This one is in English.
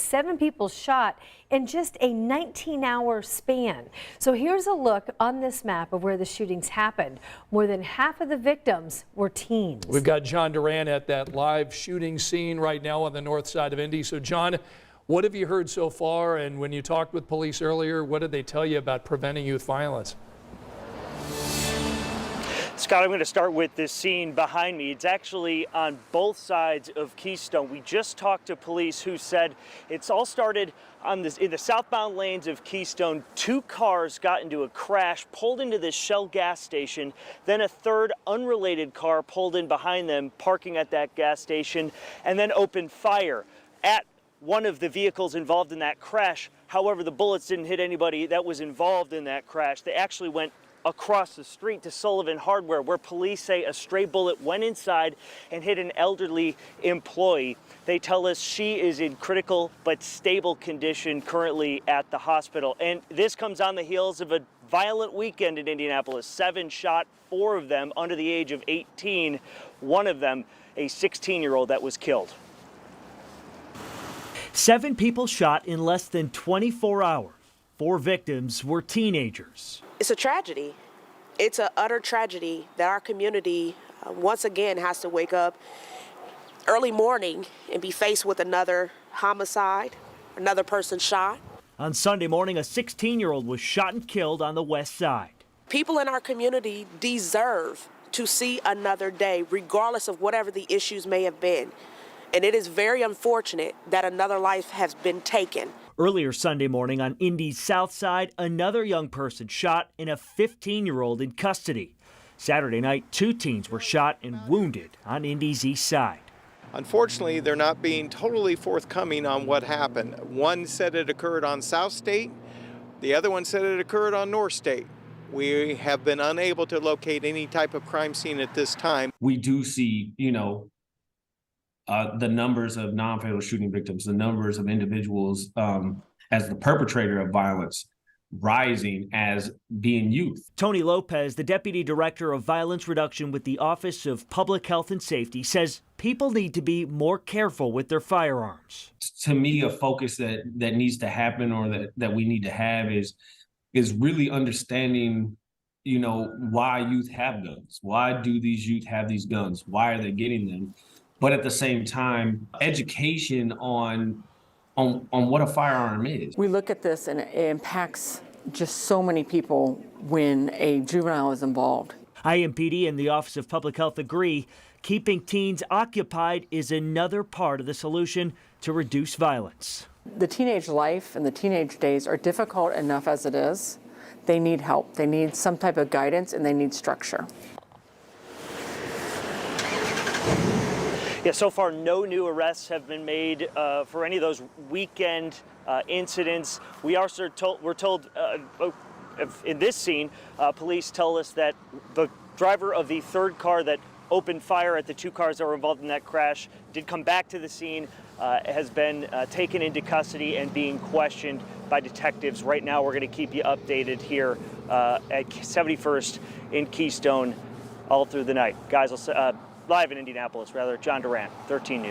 7 people shot in just a 19-hour span. So here's a look on this map of where the shootings happened. More than half of the victims were teens. We've got John Duran at that live shooting scene right now on the north side of Indy. So John, what have you heard so far? And when you talked with police earlier, what did they tell you about preventing youth violence? Scott, I'm going to start with this scene behind me. It's actually on both sides of Keystone. We just talked to police who said it's all started in the southbound lanes of Keystone. 2 cars got into a crash, pulled into this Shell gas station. Then a third unrelated car pulled in behind them, parking at that gas station, and then opened fire at one of the vehicles involved in that crash. However, the bullets didn't hit anybody that was involved in that crash. They actually went across the street to Sullivan Hardware, where police say a stray bullet went inside and hit an elderly employee. They tell us she is in critical but stable condition currently at the hospital. And this comes on the heels of a violent weekend in Indianapolis. 7 shot, 4 of them under the age of 18. One of them, a 16-year-old that was killed. 7 people shot in less than 24 hours. 4 victims were teenagers. It's a tragedy. It's an utter tragedy that our community once again has to wake up early morning and be faced with another homicide, another person shot. On Sunday morning, a 16-year-old was shot and killed on the west side. People in our community deserve to see another day, regardless of whatever the issues may have been. And it is very unfortunate that another life has been taken. Earlier Sunday morning on Indy's south side, another young person shot and a 15-year-old in custody. Saturday night, 2 teens were shot and wounded on Indy's east side. Unfortunately, they're not being totally forthcoming on what happened. One said it occurred on South State. The other one said it occurred on North State. We have been unable to locate any type of crime scene at this time. We do see, the numbers of non-fatal shooting victims, the numbers of individuals as the perpetrator of violence rising as being youth. Tony Lopez, the deputy director of violence reduction with the Office of Public Health and Safety, says people need to be more careful with their firearms. To me, a focus that needs to happen or that we need to have is really understanding, why youth have guns. Why do these youth have these guns? Why are they getting them? But at the same time, education on what a firearm is. We look at this and it impacts just so many people when a juvenile is involved. IMPD and the Office of Public Health agree keeping teens occupied is another part of the solution to reduce violence. The teenage life and the teenage days are difficult enough as it is. They need help. They need some type of guidance and they need structure. Yeah, so far no new arrests have been made for any of those weekend incidents. We're told in this scene, police tell us that the driver of the third car that opened fire at the 2 cars that were involved in that crash did come back to the scene, has been taken into custody and being questioned by detectives. Right now we're going to keep you updated here at 71st in Keystone all through the night. Guys, live in Indianapolis, John Duran, 13 News.